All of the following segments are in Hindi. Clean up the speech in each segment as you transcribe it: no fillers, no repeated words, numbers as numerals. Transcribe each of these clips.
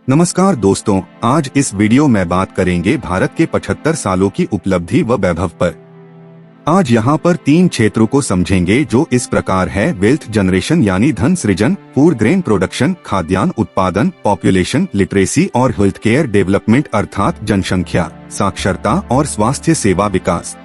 नमस्कार दोस्तों, आज इस वीडियो में बात करेंगे भारत के 75 सालों की उपलब्धि व वैभव पर। आज यहाँ पर 3 क्षेत्रों को समझेंगे जो इस प्रकार है: वेल्थ जनरेशन यानी धन सृजन, फूड ग्रेन प्रोडक्शन खाद्यान्न उत्पादन, पॉपुलेशन लिटरेसी और हेल्थ केयर डेवलपमेंट अर्थात जनसंख्या, साक्षरता और स्वास्थ्य सेवा विकास।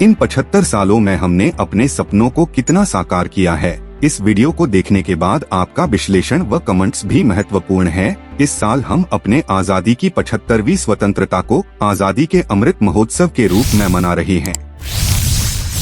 इन 75 सालों में हमने अपने सपनों को कितना साकार किया है, इस वीडियो को देखने के बाद आपका विश्लेषण व कमेंट्स भी महत्वपूर्ण है। इस साल हम अपने आजादी की 75वीं स्वतंत्रता को आजादी के अमृत महोत्सव के रूप में मना रहे हैं।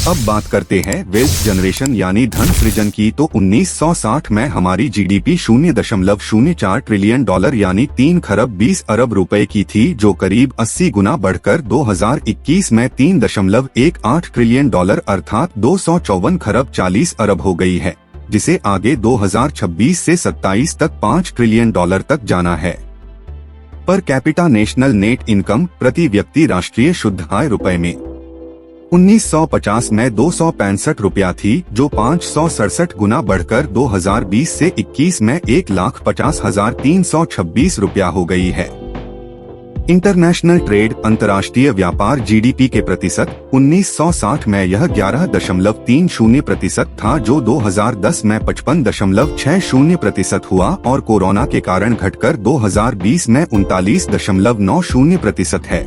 अब बात करते हैं वेल्थ जनरेशन यानी धन सृजन की। तो 1960 में हमारी जीडीपी $0.04 ट्रिलियन यानी 3 खरब 20 अरब रुपए की थी, जो करीब 80 गुना बढ़कर 2021 में $3.18 ट्रिलियन अर्थात 254 खरब 40 अरब हो गई है, जिसे आगे 2026 से 27 तक $5 ट्रिलियन तक जाना है। Per capita national net income प्रति व्यक्ति राष्ट्रीय शुद्ध आय रुपए में 1950 में 265 रुपया थी, जो 567 गुना बढ़कर 2020 से 21 में 1,50,326 रुपया हो गई है। इंटरनेशनल ट्रेड अंतर्राष्ट्रीय व्यापार जीडीपी के प्रतिशत 1960 में यह 11.30% था, जो 2010 में 55.60% हुआ और कोरोना के कारण घटकर 2020 में 39.90% है।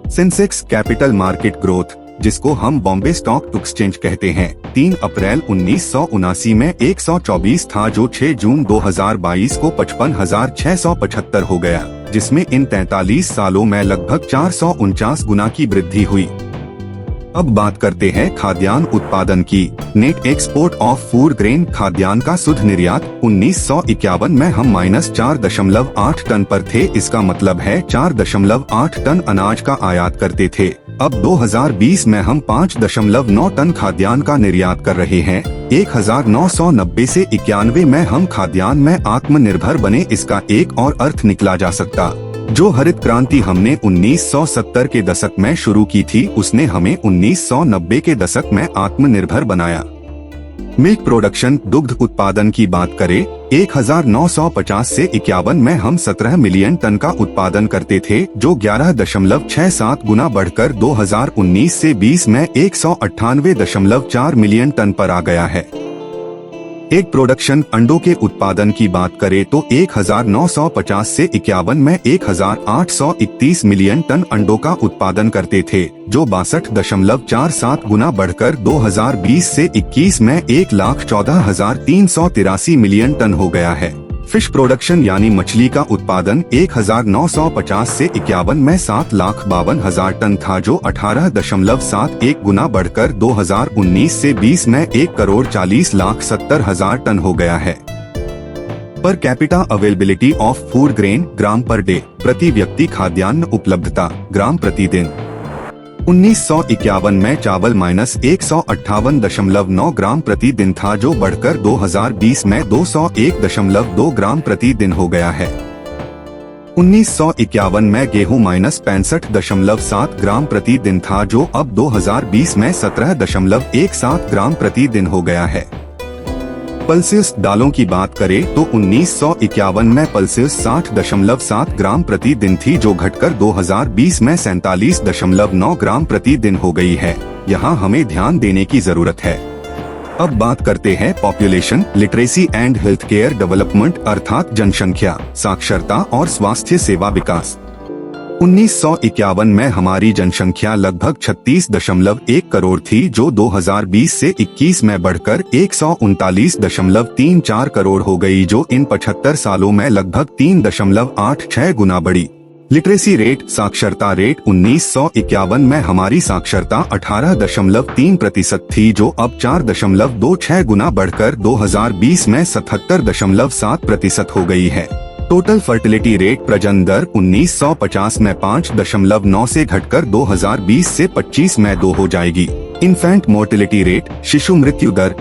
सेंसेक्स कैपिटल मार्केट ग्रोथ, जिसको हम बॉम्बे स्टॉक एक्सचेंज कहते हैं, 3 अप्रैल 1979 में 124 था, जो 6 जून 2022 को 55,675 हो गया, जिसमें इन 43 सालों में लगभग 449 गुना की वृद्धि हुई। अब बात करते हैं खाद्यान्न उत्पादन की। Net export of food grain खाद्यान्न का शुद्ध निर्यात 1951 में हम -4.8 टन पर थे। इसका मतलब है 4.8 टन अनाज का आयात करते थे। अब 2020 में हम 5.9 टन खाद्यान्न का निर्यात कर रहे हैं। 1990 से 91 में हम खाद्यान्न में आत्मनिर्भर बने। इसका एक और अर्थ निकला जा सकता, जो हरित क्रांति हमने 1970 के दशक में शुरू की थी, उसने हमें 1990 के दशक में आत्मनिर्भर बनाया। मिल्क प्रोडक्शन दुग्ध उत्पादन की बात करें, 1950 से 51 में हम 17 मिलियन टन का उत्पादन करते थे, जो 11.67 गुना बढ़कर 2019 से 20 में 198.4 मिलियन टन पर आ गया है। एग प्रोडक्शन अंडों के उत्पादन की बात करें तो 1950 से 51 में 1831 मिलियन टन अंडों का उत्पादन करते थे, जो 62.47 गुना बढ़कर 2020 से 21 में 1,14,383 मिलियन टन हो गया है। फिश प्रोडक्शन यानी मछली का उत्पादन 1950 से 51 में 7,52,000 टन था, जो 18.71 गुना बढ़कर 2019 से 20 में 1,40,70,000 टन हो गया है। Per capita availability of food grain gram per day, प्रति व्यक्ति खाद्यान्न उपलब्धता ग्राम प्रतिदिन 1951 में चावल -158.9 ग्राम प्रति दिन था, जो बढ़कर 2020 में 201.2 ग्राम प्रति दिन हो गया है। 1951 में गेहूं -65.7 ग्राम प्रति दिन था, जो अब 2020 में 17.17 ग्राम प्रति दिन हो गया है। पल्सेस दालों की बात करें तो 1951 में पल्सेस 60.7 ग्राम प्रति दिन थी, जो घटकर 2020 में 47.9 ग्राम प्रति दिन हो गई है। यहाँ हमें ध्यान देने की जरूरत है। अब बात करते हैं population literacy and health care development अर्थात जनसंख्या, साक्षरता और स्वास्थ्य सेवा विकास। 1951 में हमारी जनसंख्या लगभग 36.1 करोड़ थी, जो 2020 से 21 में बढ़कर 139.34 करोड़ हो गई, जो इन 75 सालों में लगभग 3.86 गुना बढ़ी। लिटरेसी रेट साक्षरता रेट 1951 में हमारी साक्षरता 18.3% थी, जो अब 4.26 गुना बढ़कर 2020 में 77.7% हो गई है। टोटल फर्टिलिटी रेट प्रजनन दर 1950 में 5.9 से घटकर 2020 से 25 में 2 हो जाएगी। इन्फेंट मोर्टिलिटी रेट शिशु मृत्यु दर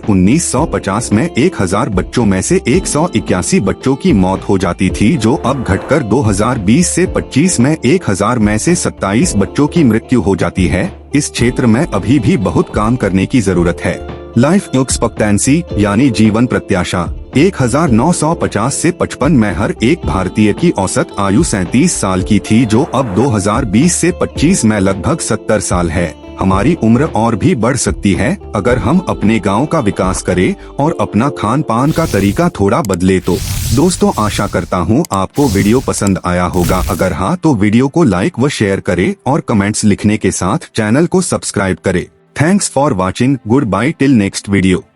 1950 में 1000 बच्चों में से 181 बच्चों की मौत हो जाती थी, जो अब घटकर 2020 से 25 में 1000 में से 27 बच्चों की मृत्यु हो जाती है। इस क्षेत्र में अभी भी बहुत काम करने की जरूरत है। लाइफ एक्सपेक्टेंसी यानी जीवन प्रत्याशा 1950 से 55 में हर एक भारतीय की औसत आयु 37 साल की थी, जो अब 2020 से 25 में लगभग 70 साल है। हमारी उम्र और भी बढ़ सकती है अगर हम अपने गांव का विकास करें और अपना खान पान का तरीका थोड़ा बदले तो। दोस्तों, आशा करता हूं आपको वीडियो पसंद आया होगा। अगर हाँ तो वीडियो को लाइक व शेयर करें और कमेंट्स लिखने के साथ चैनल को सब्सक्राइब करें। Thanks for watching. Goodbye till next video.